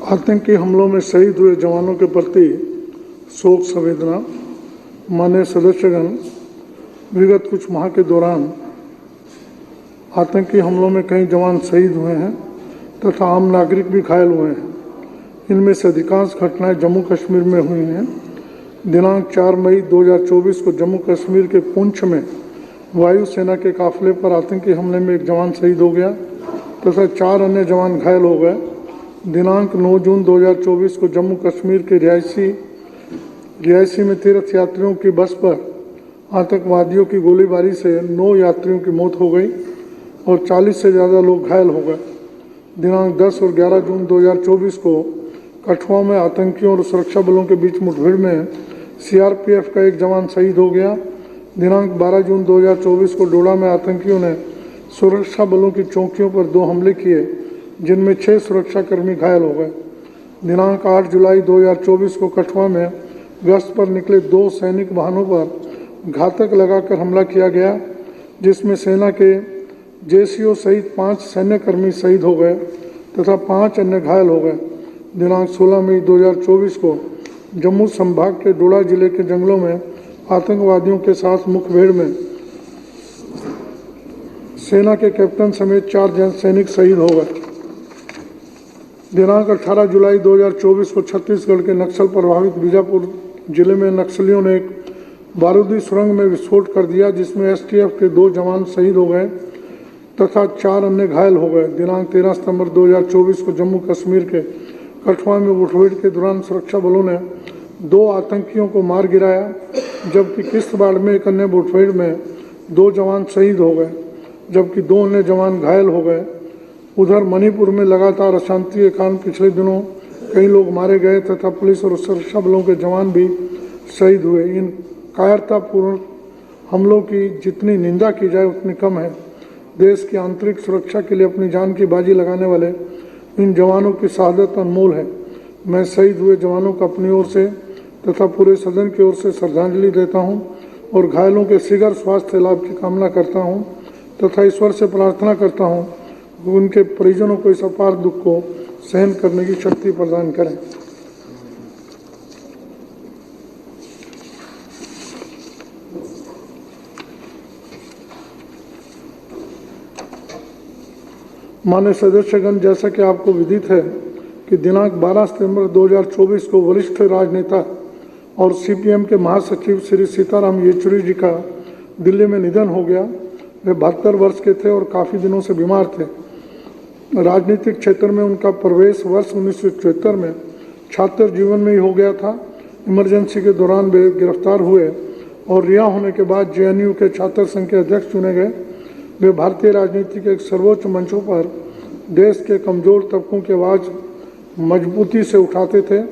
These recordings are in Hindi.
आतंकी हमलों में शहीद हुए जवानों के प्रति शोक संवेदना। माननीय सदस्यगण, विगत कुछ माह के दौरान आतंकी हमलों में कई जवान शहीद हुए हैं तथा आम नागरिक भी घायल हुए हैं। इनमें से अधिकांश घटनाएं जम्मू कश्मीर में हुई हैं। दिनांक 4 मई 2024 को जम्मू कश्मीर के पुंछ में वायुसेना के काफिले पर आतंकी हमले में एक जवान शहीद हो गया तथा 4 अन्य जवान घायल हो गए। दिनांक 9 जून 2024 को जम्मू कश्मीर के रियासी में तीर्थ यात्रियों की बस पर आतंकवादियों की गोलीबारी से 9 यात्रियों की मौत हो गई और 40 से ज़्यादा लोग घायल हो गए। दिनांक 10 और 11 जून 2024 को कठुआ में आतंकियों और सुरक्षा बलों के बीच मुठभेड़ में सीआरपीएफ का एक जवान शहीद हो गया। दिनांक 12 जून 2024 को डोडा में आतंकियों ने सुरक्षा बलों की चौकियों पर 2 हमले किए, जिनमें 6 सुरक्षाकर्मी घायल हो गए। दिनांक 8 जुलाई 2024 को कठुआ में गश्त पर निकले 2 सैनिक वाहनों पर घातक लगाकर हमला किया गया, जिसमें सेना के जेसीओ सहित 5 सैन्यकर्मी शहीद हो गए तथा 5 अन्य घायल हो गए। दिनांक 16 मई 2024 को जम्मू संभाग के डोडा जिले के जंगलों में आतंकवादियों के साथ मुठभेड़ में सेना के कैप्टन समेत 4 सैनिक शहीद हो गए। दिनांक 18 जुलाई 2024 को छत्तीसगढ़ के नक्सल प्रभावित बीजापुर जिले में नक्सलियों ने एक बारूदी सुरंग में विस्फोट कर दिया, जिसमें एसटीएफ के 2 जवान शहीद हो गए तथा 4 अन्य घायल हो गए। दिनांक 13 सितंबर 2024 को जम्मू कश्मीर के कठुआ में मुठभेड़ के दौरान सुरक्षा बलों ने 2 आतंकियों को मार गिराया, जबकि किश्तवाड़ में एक अन्य मुठभेड़ में 2 जवान शहीद हो गए जबकि 2 अन्य जवान घायल हो गए। उधर मणिपुर में लगातार अशांति के कारण पिछले दिनों कई लोग मारे गए तथा पुलिस और सुरक्षा बलों के जवान भी शहीद हुए। इन कायरतापूर्ण हमलों की जितनी निंदा की जाए उतनी कम है। देश की आंतरिक सुरक्षा के लिए अपनी जान की बाजी लगाने वाले इन जवानों की शहादत अनमोल है। मैं शहीद हुए जवानों को अपनी ओर से तथा पूरे सदन की ओर से श्रद्धांजलि देता हूं और घायलों के शीघ्र स्वास्थ्य लाभ की कामना करता हूं तथा ईश्वर से प्रार्थना करता हूं कि उनके परिजनों को इस अपार दुख को सहन करने की शक्ति प्रदान करें। माननीय सदस्यगण, जैसा कि आपको विदित है कि दिनांक 12 सितंबर 2024 को वरिष्ठ राजनेता और सीपीएम के महासचिव श्री सीताराम येचुरी जी का दिल्ली में निधन हो गया। वे 72 वर्ष के थे और काफ़ी दिनों से बीमार थे। राजनीतिक क्षेत्र में उनका प्रवेश वर्ष 1974 में छात्र जीवन में ही हो गया था। इमरजेंसी के दौरान वे गिरफ्तार हुए और रिहा होने के बाद जेएनयू के छात्र संघ के अध्यक्ष चुने गए। वे भारतीय राजनीति के एक सर्वोच्च मंचों पर देश के कमजोर तबकों की आवाज़ मजबूती से उठाते थे।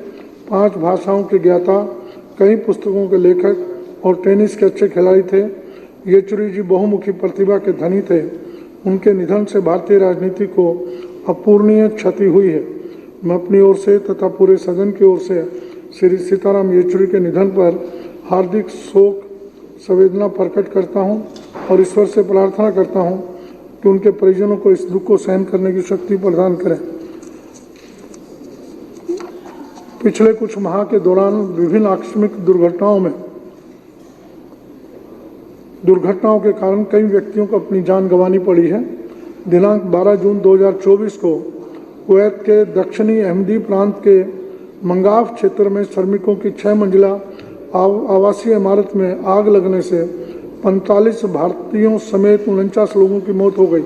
5 भाषाओं के ज्ञाता, कई पुस्तकों के लेखक और टेनिस के अच्छे खिलाड़ी थे। येचुरी जी बहुमुखी प्रतिभा के धनी थे। उनके निधन से भारतीय राजनीति को अपूरणीय क्षति हुई है। मैं अपनी ओर से तथा पूरे सदन की ओर से श्री सीताराम येचुरी के निधन पर हार्दिक शोक संवेदना प्रकट करता हूं और ईश्वर से प्रार्थना करता हूं कि उनके परिजनों को इस दुख को सहन करने की शक्ति प्रदान करें। पिछले कुछ माह के दौरान विभिन्न आकस्मिक दुर्घटनाओं के कारण कई व्यक्तियों को अपनी जान गंवानी पड़ी है। दिनांक 12 जून 2024 को कुवैत के दक्षिणी अहमदी प्रांत के मंगाफ क्षेत्र में श्रमिकों की 6 मंजिला आवासीय इमारत में आग लगने से 45 भारतीयों समेत 49 लोगों की मौत हो गई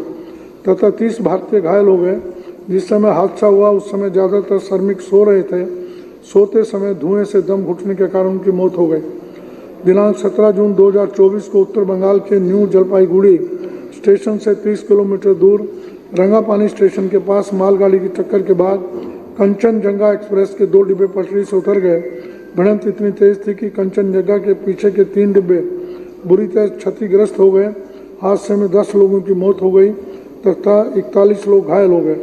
तथा 30 भारतीय घायल हो गए। जिस समय हादसा हुआ उस समय ज़्यादातर श्रमिक सो रहे थे। सोते समय धुएं से दम घुटने के कारण उनकी मौत हो गई। दिनांक 17 जून 2024 को उत्तर बंगाल के न्यू जलपाईगुड़ी स्टेशन से 30 किलोमीटर दूर रंगापानी स्टेशन के पास मालगाड़ी की टक्कर के बाद कंचनजंगा एक्सप्रेस के 2 डिब्बे पटरी से उतर गए। भिड़ंत इतनी तेज थी कि कंचनजंगा के पीछे के 3 डिब्बे बुरी तरह क्षतिग्रस्त हो गए। हादसे में 10 लोगों की मौत हो गई तथा 41 लोग घायल हो गए।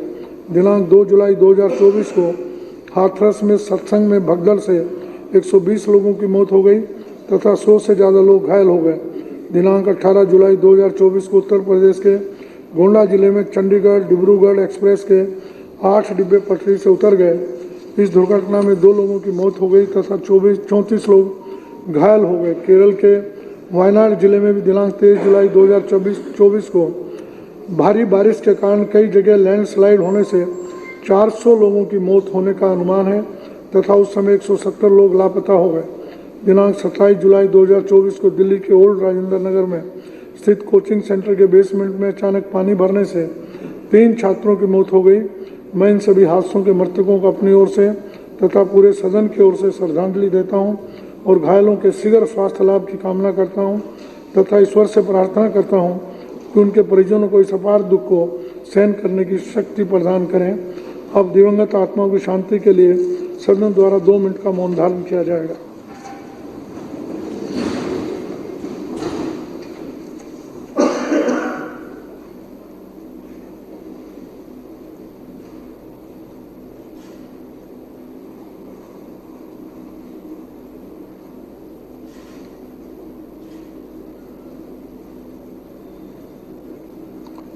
दिनांक 2 जुलाई 2024 को हाथरस में सत्संग में भगदड़ से 120 लोगों की मौत हो गई तथा 100 से ज़्यादा लोग घायल हो गए। दिनांक 18 जुलाई 2024 को उत्तर प्रदेश के गोंडा जिले में चंडीगढ़ डिब्रूगढ़ एक्सप्रेस के 8 डिब्बे पटरी से उतर गए। इस दुर्घटना में 2 लोगों की मौत हो गई तथा 34 लोग घायल हो गए। केरल के वायनाड जिले में भी दिनांक 23 जुलाई 2024 को भारी बारिश के कारण कई जगह लैंडस्लाइड होने से 400 लोगों की मौत होने का अनुमान है तथा उस समय 170 लोग लापता हो गए। दिनांक 27 जुलाई 2024 को दिल्ली के ओल्ड राजेंद्र नगर में स्थित कोचिंग सेंटर के बेसमेंट में अचानक पानी भरने से 3 छात्रों की मौत हो गई। मैं इन सभी हादसों के मृतकों को अपनी ओर से तथा पूरे सदन की ओर से श्रद्धांजलि देता हूं और घायलों के शीघ्र स्वास्थ्य लाभ की कामना करता हूं तथा ईश्वर से प्रार्थना करता हूं कि उनके परिजनों को इस अपार दुख को सहन करने की शक्ति प्रदान करें। अब दिवंगत आत्माओं की शांति के लिए सदन द्वारा 2 मिनट का मौन धारण किया जाएगा।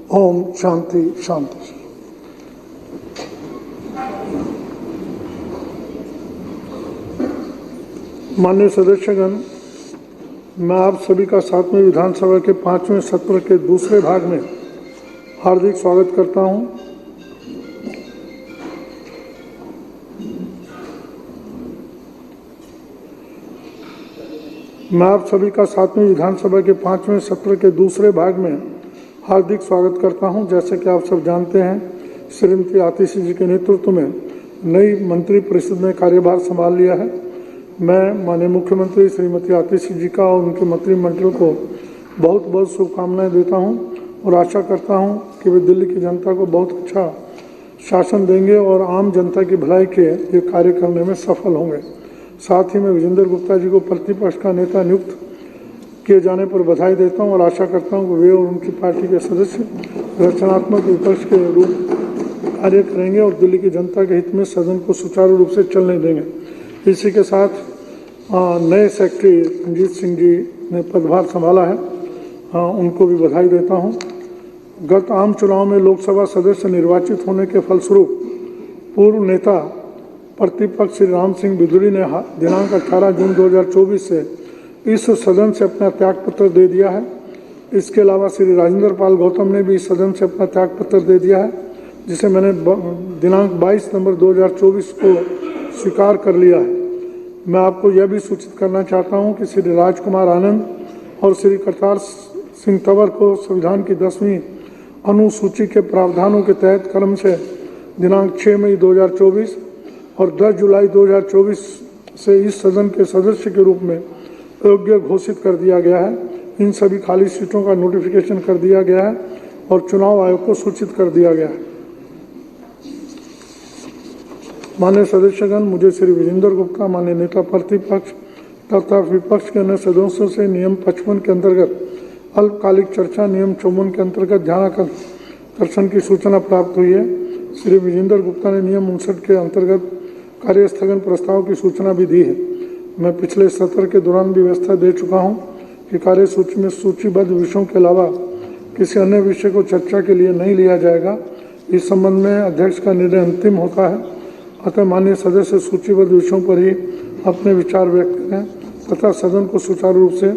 ओम शांति शांति। माननीय सदस्यगण, मैं आप सभी का 7वें विधानसभा के 5वें सत्र के दूसरे भाग में हार्दिक स्वागत करता हूं। मैं आप सभी का 7वें विधानसभा के 5वें सत्र के दूसरे भाग में हार्दिक स्वागत करता हूं। जैसे कि आप सब जानते हैं, श्रीमती आतिशी जी के नेतृत्व में नई मंत्री परिषद ने कार्यभार संभाल लिया है। मैं माननीय मुख्यमंत्री श्रीमती आतिशी जी का और उनके मंत्रिमंडल को बहुत बहुत शुभकामनाएं देता हूं और आशा करता हूं कि वे दिल्ली की जनता को बहुत अच्छा शासन देंगे और आम जनता की भलाई के ये कार्य करने में सफल होंगे। साथ ही मैं विजेंद्र गुप्ता जी को प्रतिपक्ष का नेता नियुक्त किए जाने पर बधाई देता हूं और आशा करता हूं कि वे और उनकी पार्टी के सदस्य रचनात्मक विपक्ष के रूप कार्य करेंगे और दिल्ली की जनता के हित में सदन को सुचारू रूप से चलने देंगे। इसी के साथ नए सेक्रेटरी रंजीत सिंह जी ने पदभार संभाला है, उनको भी बधाई देता हूं। गत आम चुनाव में लोकसभा सदस्य निर्वाचित होने के फलस्वरूप पूर्व नेता प्रतिपक्ष श्री राम सिंह बिधूड़ी ने दिनांक 18 जून 2024 से इस सदन से अपना त्यागपत्र दे दिया है। इसके अलावा श्री राजेंद्र पाल गौतम ने भी इस सदन से अपना त्यागपत्र दे दिया है, जिसे मैंने दिनांक 22 नवंबर 2024 को स्वीकार कर लिया है। मैं आपको यह भी सूचित करना चाहता हूं कि श्री राजकुमार आनंद और श्री करतार सिंह तंवर को संविधान की 10वीं अनुसूची के प्रावधानों के तहत क्रम से दिनांक 6 मई 2024 और 10 जुलाई 2024 से इस सदन के सदस्य के रूप में योग्य घोषित कर दिया गया है। इन सभी खाली सीटों का नोटिफिकेशन कर दिया गया है और चुनाव आयोग को सूचित कर दिया गया है। माननीय सदस्यगण, मुझे श्री विजेंद्र गुप्ता, माननीय नेता प्रतिपक्ष तथा विपक्ष के अन्य सदस्यों से नियम 55 के अंतर्गत अल्पकालिक चर्चा, नियम 54 के अंतर्गत ध्यानाकर्षण की सूचना प्राप्त हुई है। श्री विजेंद्र गुप्ता ने नियम 59 के अंतर्गत कार्यस्थगन प्रस्ताव की सूचना भी दी है। मैं पिछले सत्र के दौरान भी व्यवस्था दे चुका हूं कि कार्यसूची में सूचीबद्ध विषयों के अलावा किसी अन्य विषय को चर्चा के लिए नहीं लिया जाएगा। इस संबंध में अध्यक्ष का निर्णय अंतिम होता है, अतः माननीय सदस्य सूचीबद्ध विषयों पर ही अपने विचार व्यक्त करें तथा सदन को सुचारू रूप से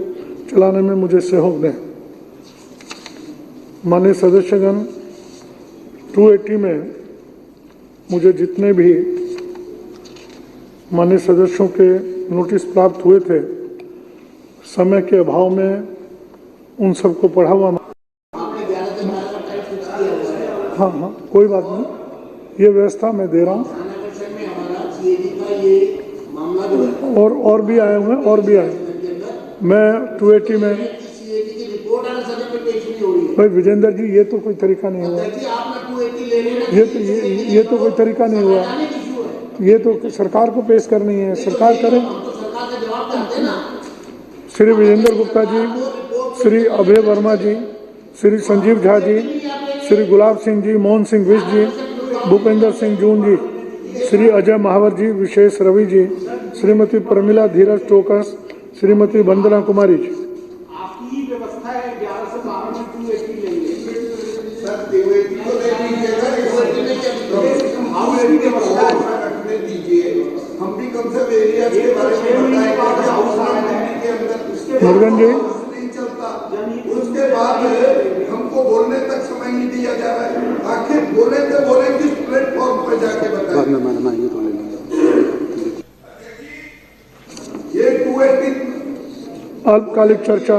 चलाने में मुझे सहयोग दें। माननीय सदस्यगण, 280 में मुझे जितने भी माननीय सदस्यों के नोटिस प्राप्त हुए थे, समय के अभाव में उन सबको पढ़ा हुआ। हाँ, कोई बात नहीं, ये व्यवस्था मैं दे रहा हूँ। और भी आए हुए, और भी आए। मैं 280 में भाई विजेंद्र जी, ये तो कोई तरीका नहीं हुआ। ये तो कोई तरीका नहीं हुआ। ये तो सरकार को पेश करनी है, सरकार करे। श्री विजेंद्र गुप्ता जी, श्री अभय वर्मा जी, श्री संजीव झा जी, श्री गुलाब सिंह जी, मोहन सिंह विश जी, भूपेंद्र सिंह जून जी, श्री अजय महावर जी, विशेष रवि जी, श्रीमती प्रमिला धीरज टोकस, श्रीमती वंदना कुमारी जी। आपकी व्यवस्था है 11 से 12 में 280 लेंगे सर, करने दीजिए, हम भी कम से कम एरिया के बारे में बताएंगे कि हाउस के अंदर मुरुगन जी नहीं चलता। उसके बाद हमको बोलने तक समय नहीं दिया जा रहा है। आखिर बोले तो बोले किस प्लेटफॉर्म पे जाके बताएं। ये 280 अल्पकालिक चर्चा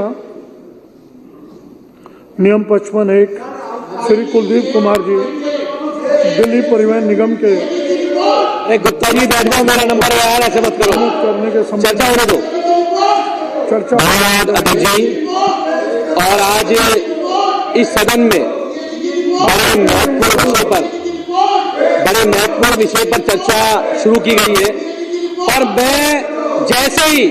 नियम 55(1) श्री कुलदीप कुमार जी दिल्ली परिवहन निगम के गुप्ता जी बैठ जाओ, मेरा नंबर है यार, ऐसे मत करो। करने के संबंध चर्चा होने दो। चर्चा धन्यवाद अध्यक्ष जी। और आज इस सदन में बड़े महत्वपूर्ण विषय पर चर्चा शुरू की गई है। और मैं जैसे ही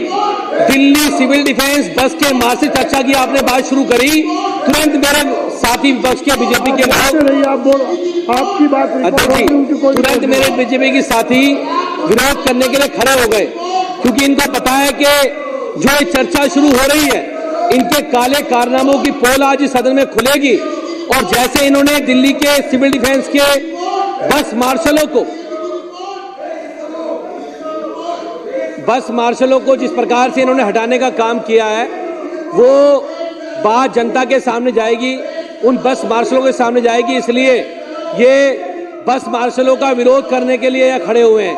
दिल्ली सिविल डिफेंस बस के मार्च से चर्चा की आपने बात शुरू करी, तुरंत मेरे साथी विपक्ष के बीजेपी के लोग आपकी बात अध्यक्ष जी तुरंत मेरे बीजेपी के साथी विरोध करने के लिए खड़े हो गए, क्योंकि इनको पता है कि जो ये चर्चा शुरू हो रही है, इनके काले कारनामों की पोल आज इस सदन में खुलेगी। और जैसे इन्होंने दिल्ली के सिविल डिफेंस के बस मार्शलों को जिस प्रकार से इन्होंने हटाने का काम किया है, वो बात जनता के सामने जाएगी, उन बस मार्शलों के सामने जाएगी। इसलिए ये बस मार्शलों का विरोध करने के लिए यहाँ खड़े हुए हैं।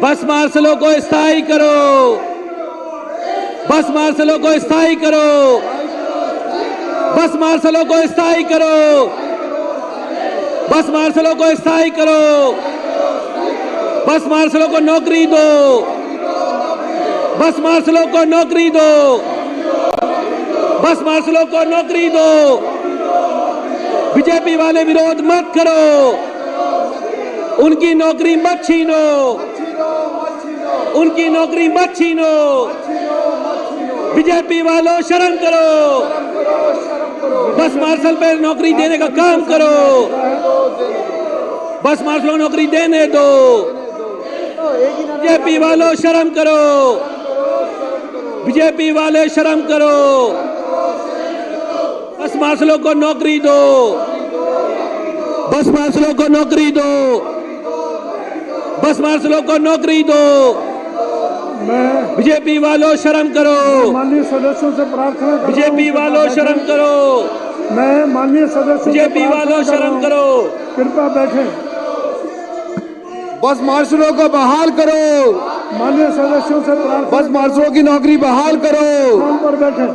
बस मार्शलों को स्थायी करो, बस मार्शलों को स्थायी करो, बस मार्शलों को स्थायी करो, बस मार्शलों को स्थायी करो, बस मार्शलों को नौकरी दो, बस मार्शलों को नौकरी दो, बस मार्शलों को नौकरी दो। बीजेपी वाले विरोध मत करो, उनकी नौकरी मत छीनो, उनकी नौकरी मत छीनो। बीजेपी वालों शर्म करो, बस मार्शल पे नौकरी देने का काम करो, बस मार्शल को नौकरी देने दो। बीजेपी वालों शर्म करो, बीजेपी वाले शर्म करो, बस मार्शलों को नौकरी दो, बस मार्शलों को नौकरी दो, बस मार्शलों को नौकरी दो। बीजेपी वालों शर्म करो, माननीय सदस्यों से प्रार्थना करता हूं, बीजेपी वालों शर्म करो, मैं माननीय सदस्यों से बीजेपी वालों शर्म करो। कृपया बैठें। बस मार्शलों को बहाल करो, माननीय सदस्यों से प्रार्थना बस मार्शलों की नौकरी बहाल करो, स्थान पर बैठें।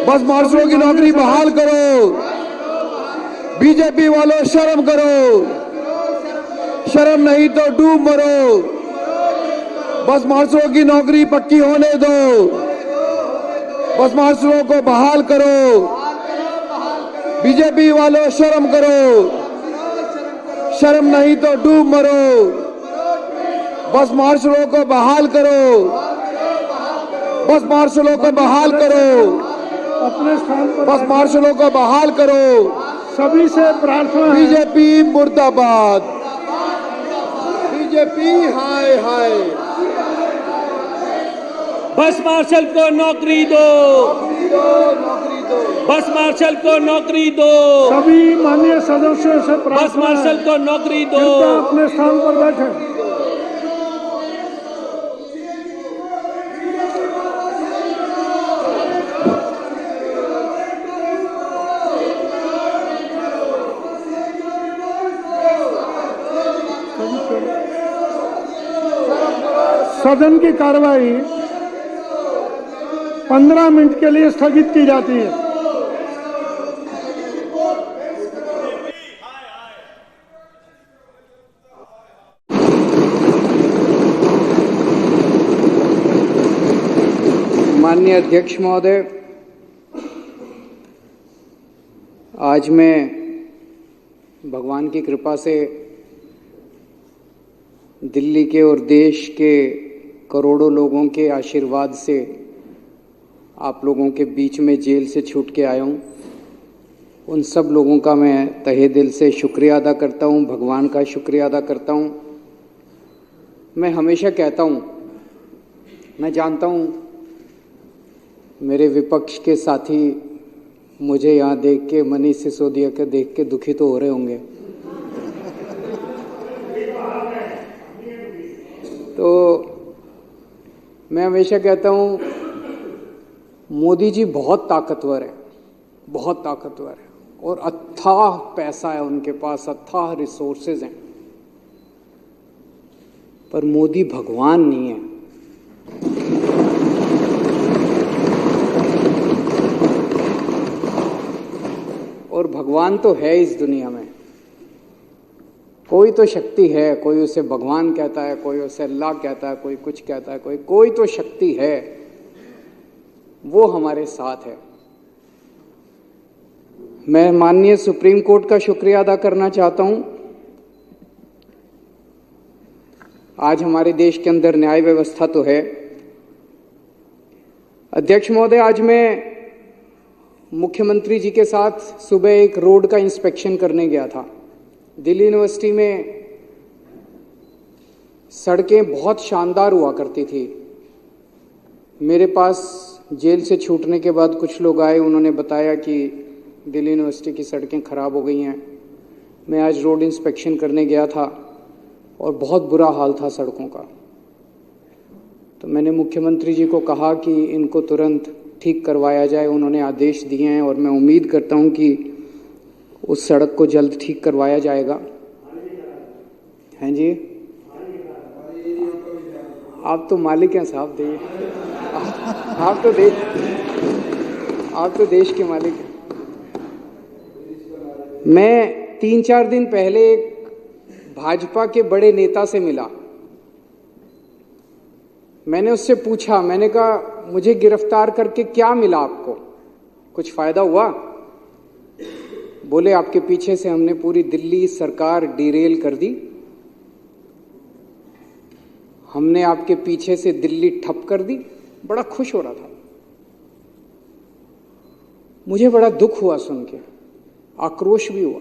बस मार्शलों की नौकरी बहाल करो। बीजेपी वालों शर्म करो, शर्म नहीं तो डूब मरो। बस मार्शलों की नौकरी पक्की होने दो, बस मार्शलों को बहाल करो। बीजेपी वालों शर्म करो, शर्म नहीं तो डूब मरो। बस मार्शलों को बहाल करो, बस मार्शलों को बहाल करो, अपने स्थान पर बस मार्शलों को बहाल करो। सभी से प्रार्थना है। बीजेपी मुर्दाबाद, बीजेपी हाय हाय। बस मार्शल को नौकरी दो, बस मार्शल को नौकरी दो, सभी माननीय सदस्यों से बस प्रार्थना मार्शल है। को नौकरी दो। कृपया अपने स्थान पर बैठें। सदन की कार्रवाई 15 मिनट के लिए स्थगित की जाती है। माननीय अध्यक्ष महोदय, आज मैं भगवान की कृपा से दिल्ली के और देश के करोड़ों लोगों के आशीर्वाद से आप लोगों के बीच में जेल से छूट के आया हूँ। उन सब लोगों का मैं तहे दिल से शुक्रिया अदा करता हूँ, भगवान का शुक्रिया अदा करता हूँ। मैं हमेशा कहता हूँ, मैं जानता हूँ मेरे विपक्ष के साथी मुझे यहाँ देख के, मनीष सिसोदिया के देख के दुखी तो हो रहे होंगे, मैं हमेशा कहता हूं मोदी जी बहुत ताकतवर है, बहुत ताकतवर है और अथाह पैसा है उनके पास, अथाह रिसोर्सेज हैं, पर मोदी भगवान नहीं है। और भगवान तो है इस दुनिया में, कोई तो शक्ति है, कोई उसे भगवान कहता है, कोई उसे अल्लाह कहता है, कोई कुछ कहता है, कोई तो शक्ति है, वो हमारे साथ है। मैं माननीय सुप्रीम कोर्ट का शुक्रिया अदा करना चाहता हूं। आज हमारे देश के अंदर न्याय व्यवस्था तो है। अध्यक्ष महोदय, आज मैं मुख्यमंत्री जी के साथ सुबह एक रोड का इंस्पेक्शन करने गया था। दिल्ली यूनिवर्सिटी में सड़कें बहुत शानदार हुआ करती थी। मेरे पास जेल से छूटने के बाद कुछ लोग आए, उन्होंने बताया कि दिल्ली यूनिवर्सिटी की सड़कें खराब हो गई हैं। मैं आज रोड इंस्पेक्शन करने गया था और बहुत बुरा हाल था सड़कों का। तो मैंने मुख्यमंत्री जी को कहा कि इनको तुरंत ठीक करवाया जाए। उन्होंने आदेश दिए हैं और मैं उम्मीद करता हूं कि उस सड़क को जल्द ठीक करवाया जाएगा। हैं जी, आप तो मालिक हैं साहब, आप तो देश के मालिक हैं। मैं 3-4 दिन पहले एक भाजपा के बड़े नेता से मिला। मैंने उससे पूछा, मैंने कहा मुझे गिरफ्तार करके क्या मिला आपको, कुछ फायदा हुआ? बोले आपके पीछे से हमने पूरी दिल्ली सरकार डिरेल कर दी, हमने आपके पीछे से दिल्ली ठप कर दी। बड़ा खुश हो रहा था। मुझे बड़ा दुख हुआ सुन के, आक्रोश भी हुआ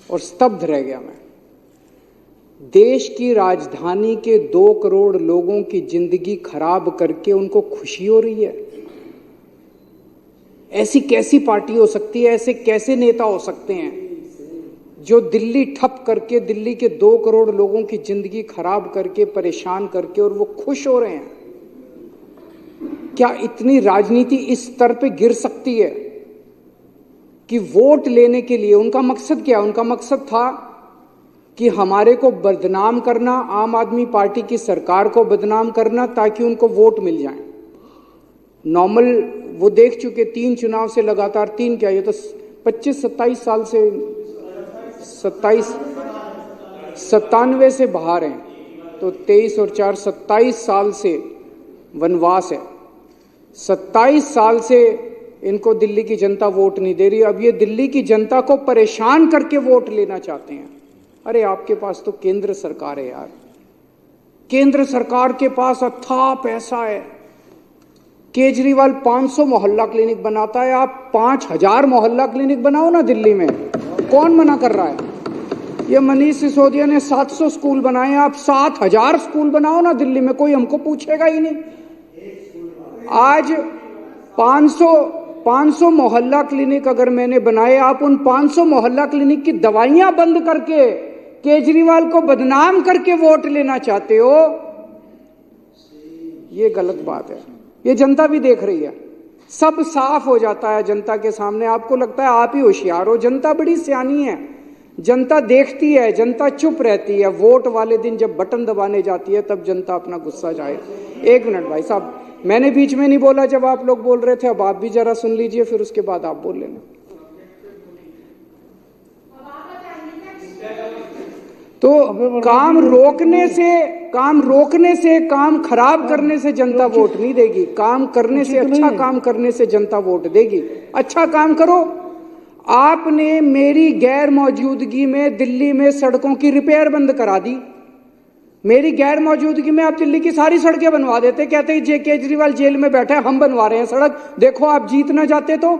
और स्तब्ध रह गया मैं। देश की राजधानी के 2 करोड़ लोगों की जिंदगी खराब करके उनको खुशी हो रही है? ऐसी कैसी पार्टी हो सकती है, ऐसे कैसे नेता हो सकते हैं जो दिल्ली ठप करके, दिल्ली के 2 करोड़ लोगों की जिंदगी खराब करके, परेशान करके, और वो खुश हो रहे हैं? क्या इतनी राजनीति इस स्तर पे गिर सकती है कि वोट लेने के लिए उनका मकसद क्या? उनका मकसद था कि हमारे को बदनाम करना, आम आदमी पार्टी की सरकार को बदनाम करना, ताकि उनको वोट मिल जाए। नॉर्मल वो देख चुके 3 चुनाव से लगातार, 3 क्या, ये तो 25-27 साल से, 97 से बाहर हैं, तो 23 और 4 27 साल से वनवास है। 27 साल से इनको दिल्ली की जनता वोट नहीं दे रही। अब ये दिल्ली की जनता को परेशान करके वोट लेना चाहते हैं। अरे आपके पास तो केंद्र सरकार है यार, केंद्र सरकार के पास अथाह पैसा है। केजरीवाल 500 मोहल्ला क्लिनिक बनाता है, आप 5000 मोहल्ला क्लिनिक बनाओ ना दिल्ली में, कौन मना कर रहा है? ये मनीष सिसोदिया ने 700 स्कूल बनाए, आप 7000 स्कूल बनाओ ना दिल्ली में, कोई हमको पूछेगा ही नहीं। आज 500 मोहल्ला क्लिनिक अगर मैंने बनाए, आप उन 500 मोहल्ला क्लिनिक की दवाइयां बंद करके केजरीवाल को बदनाम करके वोट लेना चाहते हो, ये गलत बात है। ये जनता भी देख रही है, सब साफ हो जाता है जनता के सामने। आपको लगता है आप ही होशियार हो, जनता बड़ी सियानी है, जनता देखती है, जनता चुप रहती है। वोट वाले दिन जब बटन दबाने जाती है तब जनता अपना गुस्सा जाए। 1 मिनट भाई साहब, मैंने बीच में नहीं बोला जब आप लोग बोल रहे थे, अब आप भी जरा सुन लीजिए, फिर उसके बाद आप बोल लेना। तो काम रोकने से, काम खराब करने से जनता वोट नहीं देगी। काम करने से, अच्छा काम करने से जनता वोट देगी। अच्छा काम करो। आपने मेरी गैर मौजूदगी में दिल्ली में सड़कों की रिपेयर बंद करा दी। मेरी गैर मौजूदगी में आप दिल्ली की सारी सड़कें बनवा देते, कहते हैं जे केजरीवाल जेल में बैठा है, हम बनवा रहे हैं सड़क, देखो आप जीत ना जाते तो।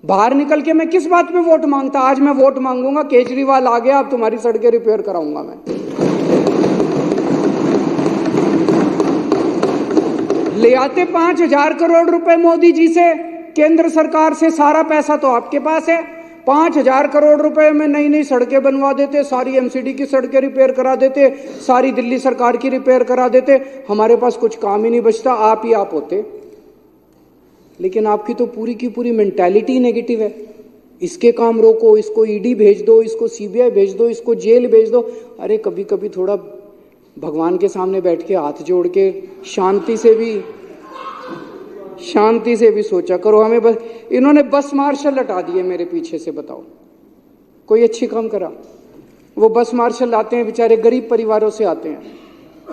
बाहर निकल के मैं किस बात पे वोट मांगता? आज मैं वोट मांगूंगा, केजरीवाल आ गया, अब तुम्हारी सड़कें रिपेयर कराऊंगा मैं। ले आते 5000 करोड़ रुपए मोदी जी से, केंद्र सरकार से, सारा पैसा तो आपके पास है। 5,000 करोड़ रुपए में नई नई सड़कें बनवा देते, सारी एमसीडी की सड़कें रिपेयर करा देते, सारी दिल्ली सरकार की रिपेयर करा देते, हमारे पास कुछ काम ही नहीं बचता, आप ही आप होते। लेकिन आपकी तो पूरी की पूरी मेंटालिटी नेगेटिव है। इसके काम रोको, इसको ईडी भेज दो, इसको सीबीआई भेज दो, इसको जेल भेज दो। अरे कभी कभी थोड़ा भगवान के सामने बैठ के हाथ जोड़ के शांति से भी सोचा करो। हमें बस इन्होंने बस मार्शल लटा दिए मेरे पीछे से, बताओ कोई अच्छी काम करा? वो बस मार्शल आते हैं, बेचारे गरीब परिवारों से आते हैं।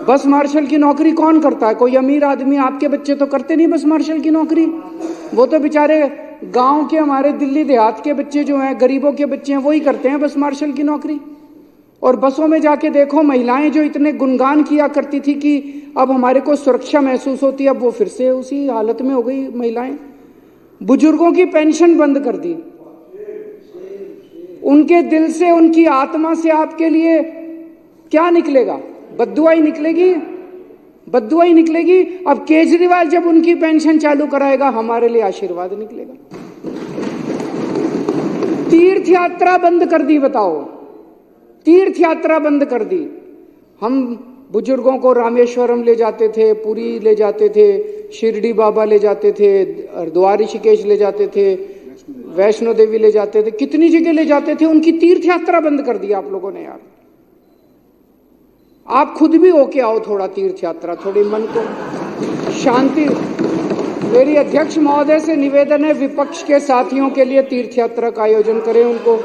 बस मार्शल की नौकरी कौन करता है? कोई अमीर आदमी, आपके बच्चे तो करते नहीं बस मार्शल की नौकरी। वो तो बेचारे गांव के, हमारे दिल्ली देहात के बच्चे जो हैं, गरीबों के बच्चे हैं, वही करते हैं बस मार्शल की नौकरी। और बसों में जाके देखो, महिलाएं जो इतने गुणगान किया करती थी कि अब हमारे को सुरक्षा महसूस होती है, अब वो फिर से उसी हालत में हो गई महिलाएं। बुजुर्गों की पेंशन बंद कर दी। उनके दिल से, उनकी आत्मा से आपके लिए क्या निकलेगा? बद्दुआ ही निकलेगी, बद्दुआ ही निकलेगी। अब केजरीवाल जब उनकी पेंशन चालू कराएगा, हमारे लिए आशीर्वाद निकलेगा। तीर्थ यात्रा बंद कर दी, बताओ, तीर्थ यात्रा बंद कर दी। हम बुजुर्गों को रामेश्वरम ले जाते थे, पुरी ले जाते थे, शिरडी बाबा ले जाते थे, हरिद्वार ऋषिकेश ले जाते थे, वैष्णो देवी ले जाते थे, कितनी जगह ले जाते थे। उनकी तीर्थ यात्रा बंद कर दी आप लोगों ने। यार आप खुद भी होके आओ थोड़ा तीर्थ यात्रा, थोड़ी मन को शांति। मेरी अध्यक्ष महोदय से निवेदन है, विपक्ष के साथियों के लिए तीर्थ यात्रा का आयोजन करें। उनको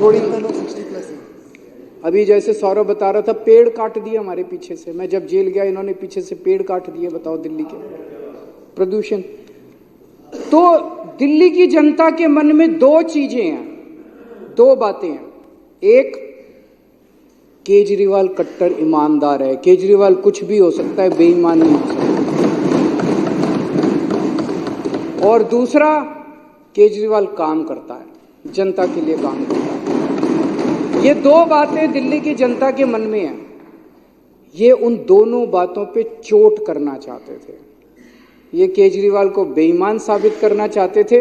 थोड़ी, अभी जैसे सौरभ बता रहा था, पेड़ काट दिए हमारे पीछे से। मैं जब जेल गया, इन्होंने पीछे से पेड़ काट दिए, बताओ दिल्ली के प्रदूषण। तो दिल्ली की जनता के मन में दो चीजें हैं, दो बातें हैं। एक, केजरीवाल कट्टर ईमानदार है, केजरीवाल कुछ भी हो सकता है, बेईमान नहीं हो सकता। और दूसरा, केजरीवाल काम करता है, जनता के लिए काम करता है। ये दो बातें दिल्ली की जनता के मन में हैं। ये उन दोनों बातों पे चोट करना चाहते थे। ये केजरीवाल को बेईमान साबित करना चाहते थे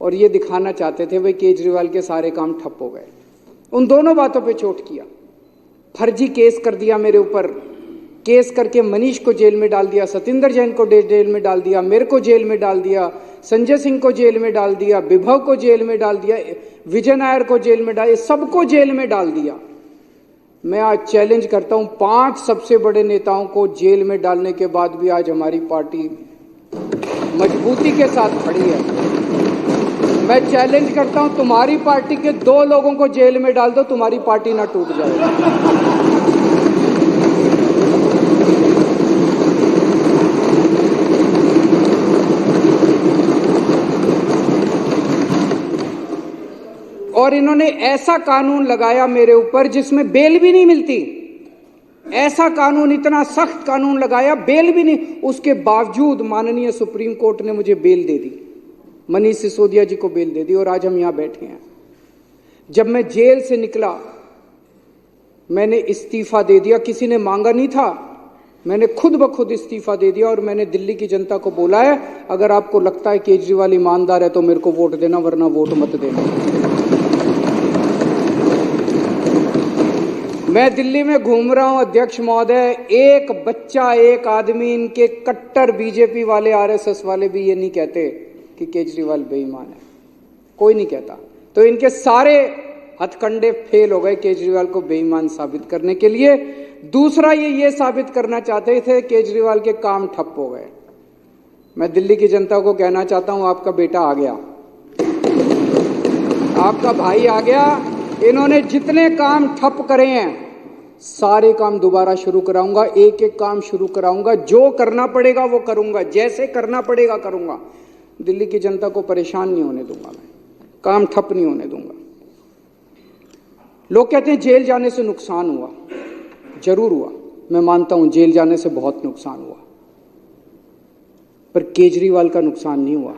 और ये दिखाना चाहते थे भाई केजरीवाल के सारे काम ठप हो गए। उन दोनों बातों पे चोट किया। फर्जी केस कर दिया मेरे ऊपर, केस करके मनीष को जेल में डाल दिया, सतिंदर जैन को जेल में डाल दिया, मेरे को जेल में डाल दिया, संजय सिंह को जेल में डाल दिया, विभव को जेल में डाल दिया, विजय नायर को जेल में डाल, सबको जेल में डाल दिया। मैं आज चैलेंज करता हूं, 5 सबसे बड़े नेताओं को जेल में डालने के बाद भी आज हमारी पार्टी मजबूती के साथ खड़ी है। मैं चैलेंज करता हूं, तुम्हारी पार्टी के 2 लोगों को जेल में डाल दो, तुम्हारी पार्टी ना टूट जाए। और इन्होंने ऐसा कानून लगाया मेरे ऊपर जिसमें बेल भी नहीं मिलती। ऐसा कानून, इतना सख्त कानून लगाया, बेल भी नहीं। उसके बावजूद माननीय सुप्रीम कोर्ट ने मुझे बेल दे दी, मनीष सिसोदिया जी को बेल दे दी और आज हम यहां बैठे हैं। जब मैं जेल से निकला, मैंने इस्तीफा दे दिया। किसी ने मांगा नहीं था, मैंने खुद ब खुद इस्तीफा दे दिया। और मैंने दिल्ली की जनता को बोला है, अगर आपको लगता है केजरीवाल ईमानदार है तो मेरे को वोट देना, वरना वोट मत देना। मैं दिल्ली में घूम रहा हूं अध्यक्ष महोदय, एक बच्चा, एक आदमी, इनके कट्टर बीजेपी वाले, आरएसएस वाले भी ये नहीं कहते कि केजरीवाल बेईमान है, कोई नहीं कहता। तो इनके सारे हथकंडे फेल हो गए केजरीवाल को बेईमान साबित करने के लिए। दूसरा, ये साबित करना चाहते थे केजरीवाल के काम ठप हो गए। मैं दिल्ली की जनता को कहना चाहता हूं, आपका बेटा आ गया, आपका भाई आ गया। इन्होंने जितने काम ठप करे हैं, सारे काम दोबारा शुरू कराऊंगा, एक एक काम शुरू कराऊंगा। जो करना पड़ेगा वो करूंगा, जैसे करना पड़ेगा करूंगा। दिल्ली की जनता को परेशान नहीं होने दूंगा, मैं काम ठप नहीं होने दूंगा। लोग कहते हैं जेल जाने से नुकसान हुआ, जरूर हुआ, मैं मानता हूं जेल जाने से बहुत नुकसान हुआ, पर केजरीवाल का नुकसान नहीं हुआ,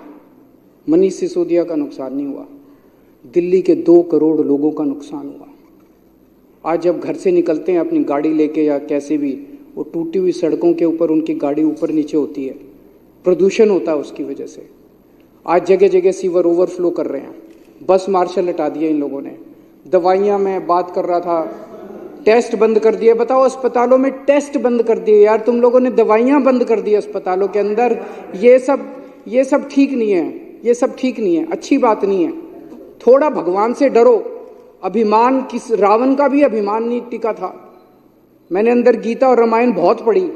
मनीष सिसोदिया का नुकसान नहीं हुआ, दिल्ली के 2 करोड़ लोगों का नुकसान हुआ। आज जब घर से निकलते हैं अपनी गाड़ी लेके या कैसे भी, वो टूटी हुई सड़कों के ऊपर उनकी गाड़ी ऊपर नीचे होती है, प्रदूषण होता है उसकी वजह से। आज जगह जगह सीवर ओवरफ्लो कर रहे हैं, बस मार्शल हटा दिए इन लोगों ने। दवाइयां, मैं बात कर रहा था, टेस्ट बंद कर दिए। बताओ, अस्पतालों में टेस्ट बंद कर दिए यार, तुम लोगों ने दवाइयां बंद कर दी अस्पतालों के अंदर। ये सब ठीक नहीं है, ये सब ठीक नहीं है, अच्छी बात नहीं है। थोड़ा भगवान से डरो। अभिमान, किस रावण का भी अभिमान नहीं टिका था। मैंने अंदर गीता और रामायण बहुत पढ़ी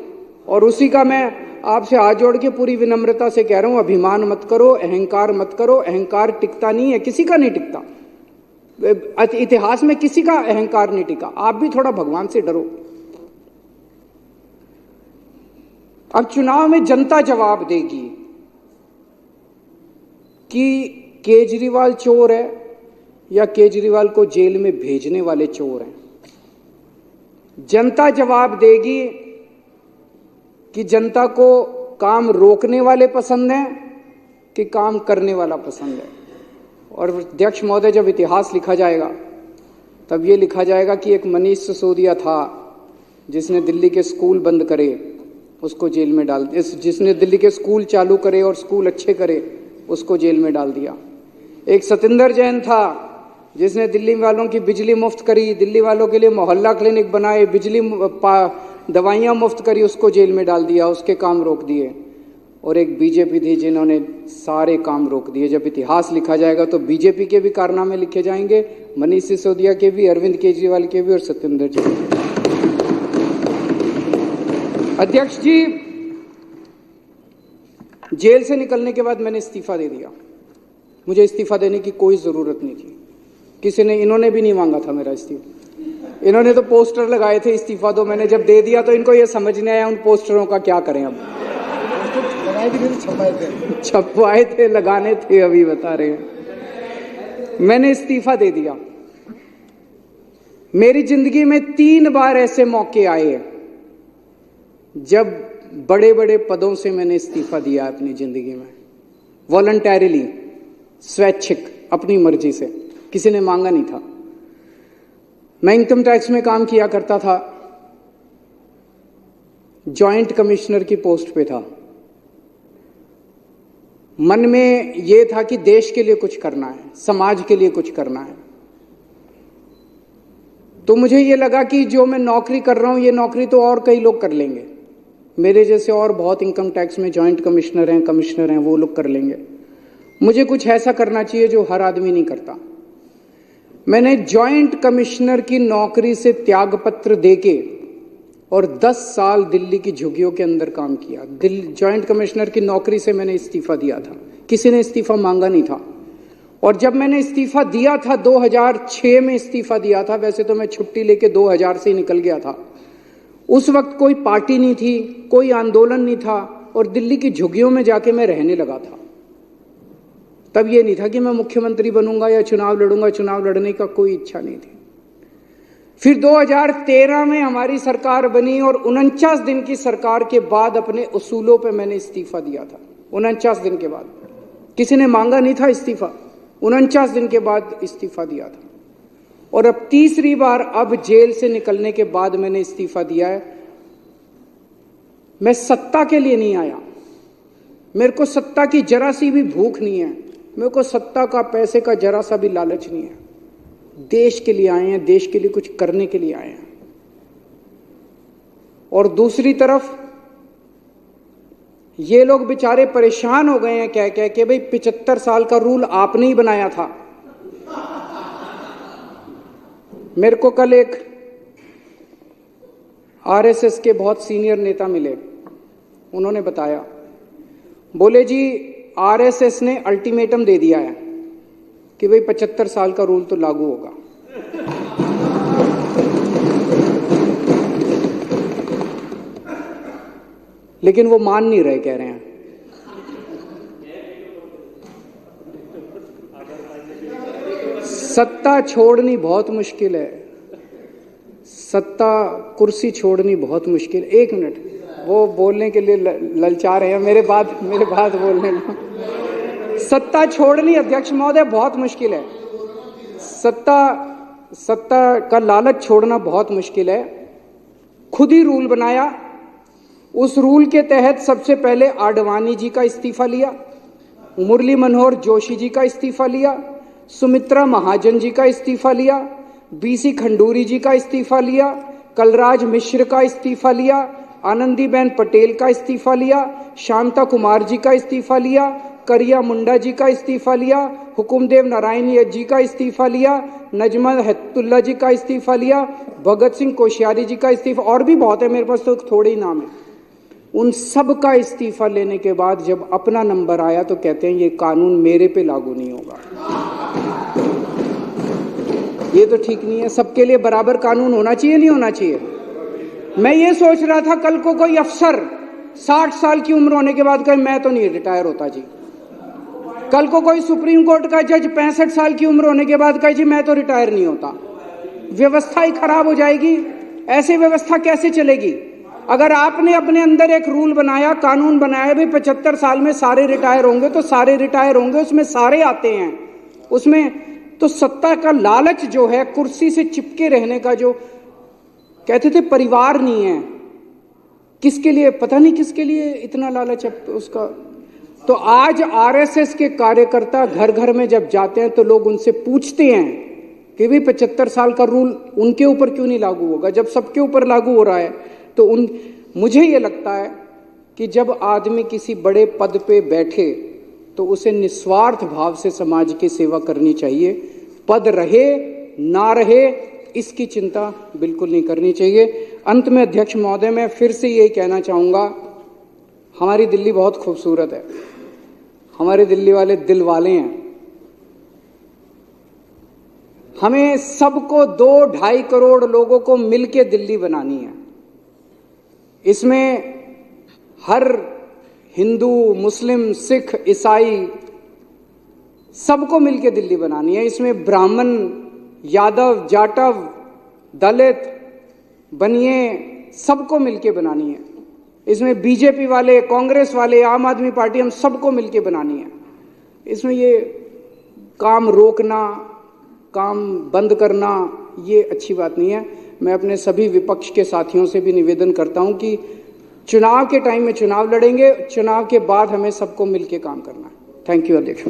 और उसी का मैं आपसे हाथ जोड़ के पूरी विनम्रता से कह रहा हूं, अभिमान मत करो, अहंकार मत करो। अहंकार टिकता नहीं है, किसी का नहीं टिकता। इतिहास में किसी का अहंकार नहीं टिका। आप भी थोड़ा भगवान से डरो। अब चुनाव में जनता जवाब देगी कि केजरीवाल चोर है या केजरीवाल को जेल में भेजने वाले चोर हैं। जनता जवाब देगी कि जनता को काम रोकने वाले पसंद हैं कि काम करने वाला पसंद है। और अध्यक्ष महोदय, जब इतिहास लिखा जाएगा तब ये लिखा जाएगा कि एक मनीष सिसोदिया था जिसने दिल्ली के स्कूल बंद करे, उसको जेल में डाल दिया। जिसने दिल्ली के स्कूल चालू करे और स्कूल अच्छे करे, उसको जेल में डाल दिया। एक सतिंदर जैन था जिसने दिल्ली वालों की बिजली मुफ्त करी, दिल्ली वालों के लिए मोहल्ला क्लिनिक बनाए, दवाइयां मुफ्त करी, उसको जेल में डाल दिया, उसके काम रोक दिए। और एक बीजेपी थी जिन्होंने सारे काम रोक दिए। जब इतिहास लिखा जाएगा तो बीजेपी के भी कारनामे लिखे जाएंगे, मनीष सिसोदिया के भी, अरविंद केजरीवाल के भी और सत्येंद्र जी। अध्यक्ष जी, जेल से निकलने के बाद मैंने इस्तीफा दे दिया। मुझे इस्तीफा देने की कोई जरूरत नहीं थी। किसी ने, इन्होंने भी नहीं मांगा था मेरा इस्तीफा। इन्होंने तो पोस्टर लगाए थे इस्तीफा दो। मैंने जब दे दिया तो इनको ये समझ नहीं आया उन पोस्टरों का क्या करें। अब छपवाए थे, लगाने थे, अभी बता रहे हैं। मैंने इस्तीफा दे दिया। मेरी जिंदगी में 3 बार ऐसे मौके आए जब बड़े बड़े पदों से मैंने इस्तीफा दिया अपनी जिंदगी में, वॉलंटरीली, स्वैच्छिक, अपनी मर्जी से, किसी ने मांगा नहीं था। मैं इनकम टैक्स में काम किया करता था, जॉइंट कमिश्नर की पोस्ट पे था। मन में यह था कि देश के लिए कुछ करना है, समाज के लिए कुछ करना है। तो मुझे यह लगा कि जो मैं नौकरी कर रहा हूं, ये नौकरी तो और कई लोग कर लेंगे, मेरे जैसे और बहुत इनकम टैक्स में जॉइंट कमिश्नर हैं, कमिश्नर हैं, वो लोग कर लेंगे। मुझे कुछ ऐसा करना चाहिए जो हर आदमी नहीं करता। मैंने जॉइंट कमिश्नर की नौकरी से त्यागपत्र देके और 10 साल दिल्ली की झुग्गियों के अंदर काम किया। जॉइंट कमिश्नर की नौकरी से मैंने इस्तीफा दिया था, किसी ने इस्तीफा मांगा नहीं था। और जब मैंने इस्तीफा दिया था, 2006 में इस्तीफा दिया था, वैसे तो मैं छुट्टी लेके 2000 से ही निकल गया था। उस वक्त कोई पार्टी नहीं थी, कोई आंदोलन नहीं था और दिल्ली की झुग्गियों में जाके मैं रहने लगा था। तब ये नहीं था कि मैं मुख्यमंत्री बनूंगा या चुनाव लड़ूंगा, चुनाव लड़ने का कोई इच्छा नहीं थी। फिर 2013 में हमारी सरकार बनी और 49 दिन की सरकार के बाद अपने उसूलों पे मैंने इस्तीफा दिया था। 49 दिन के बाद, किसी ने मांगा नहीं था इस्तीफा, 49 दिन के बाद इस्तीफा दिया था। और अब तीसरी बार, अब जेल से निकलने के बाद मैंने इस्तीफा दिया है। मैं सत्ता के लिए नहीं आया, मेरे को सत्ता की जरा सी भी भूख नहीं है, मेरे को सत्ता का, पैसे का जरा सा भी लालच नहीं है। देश के लिए आए हैं, देश के लिए कुछ करने के लिए आए हैं। और दूसरी तरफ ये लोग बेचारे परेशान हो गए हैं कह कह के, भाई 75 साल का रूल आपने ही बनाया था। मेरे को कल एक आरएसएस के बहुत सीनियर नेता मिले, उन्होंने बताया, बोले जी आरएसएस ने अल्टीमेटम दे दिया है कि भाई 75 साल का रूल तो लागू होगा। लेकिन वो मान नहीं रहे, कह रहे हैं सत्ता छोड़नी बहुत मुश्किल है, सत्ता कुर्सी छोड़नी बहुत मुश्किल। 1 मिनट, वो बोलने के लिए ललचा रहे हैं, मेरे बात बोलने में। सत्ता छोड़नी अध्यक्ष महोदय बहुत मुश्किल है, सत्ता का लालच छोड़ना बहुत मुश्किल है। खुद ही रूल बनाया, उस रूल के तहत सबसे पहले आडवाणी जी का इस्तीफा लिया, मुरली मनोहर जोशी जी का इस्तीफा लिया, सुमित्रा महाजन जी का इस्तीफा लिया, बीसी खंडूरी जी का इस्तीफा लिया, कलराज मिश्र का इस्तीफा लिया, आनंदीबेन पटेल का इस्तीफा लिया, शांता कुमार जी का इस्तीफा लिया, करिया मुंडा जी का इस्तीफा लिया, हुकुमदेव नारायण जी का इस्तीफा लिया, नजमा हेतुल्ला जी का इस्तीफा लिया, भगत सिंह कोश्यारी जी का इस्तीफा, और भी बहुत है, मेरे पास तो थोड़े ही नाम है। उन सब का इस्तीफा लेने के बाद जब अपना नंबर आया तो कहते हैं ये कानून मेरे पे लागू नहीं होगा। ये तो ठीक नहीं है। सबके लिए बराबर कानून होना चाहिए, नहीं होना चाहिए? मैं ये सोच रहा था कल को कोई अफसर 60 साल की उम्र होने के बाद कहे मैं तो नहीं रिटायर होता जी, कल को कोई सुप्रीम कोर्ट का जज 65 साल की उम्र होने के बाद कहे जी मैं तो रिटायर नहीं होता। व्यवस्था ही खराब हो जाएगी। ऐसी व्यवस्था कैसे चलेगी? अगर आपने अपने अंदर एक रूल बनाया, कानून बनाया भी 75 साल में सारे रिटायर होंगे तो सारे रिटायर होंगे, उसमें सारे आते हैं, उसमें तो सत्ता का लालच जो है, कुर्सी से चिपके रहने का जो कहते थे परिवार नहीं है, किसके लिए पता नहीं, किसके लिए इतना लालच है उसका। तो आज आरएसएस के कार्यकर्ता घर घर में जब जाते हैं तो लोग उनसे पूछते हैं कि भाई 75 साल का रूल उनके ऊपर क्यों नहीं लागू होगा, जब सबके ऊपर लागू हो रहा है। तो मुझे ये लगता है कि जब आदमी किसी बड़े पद पे बैठे तो उसे निस्वार्थ भाव से समाज की सेवा करनी चाहिए। पद रहे ना रहे इसकी चिंता बिल्कुल नहीं करनी चाहिए। अंत में अध्यक्ष महोदय, मैं फिर से यही कहना चाहूँगा, हमारी दिल्ली बहुत खूबसूरत है, हमारे दिल्ली वाले दिल वाले हैं। हमें सबको 2-2.5 करोड़ लोगों को मिलके दिल्ली बनानी है। इसमें हर हिंदू, मुस्लिम, सिख, ईसाई सबको मिलके दिल्ली बनानी है। इसमें ब्राह्मण, यादव, जाटव, दलित, बनिए सबको मिलके बनानी है। इसमें बीजेपी वाले, कांग्रेस वाले, आम आदमी पार्टी, हम सबको मिलके बनानी है। इसमें ये काम रोकना, काम बंद करना, ये अच्छी बात नहीं है। मैं अपने सभी विपक्ष के साथियों से भी निवेदन करता हूं कि चुनाव के टाइम में चुनाव लड़ेंगे, चुनाव के बाद हमें सबको मिलके काम करना है। थैंक यू अध्यक्ष।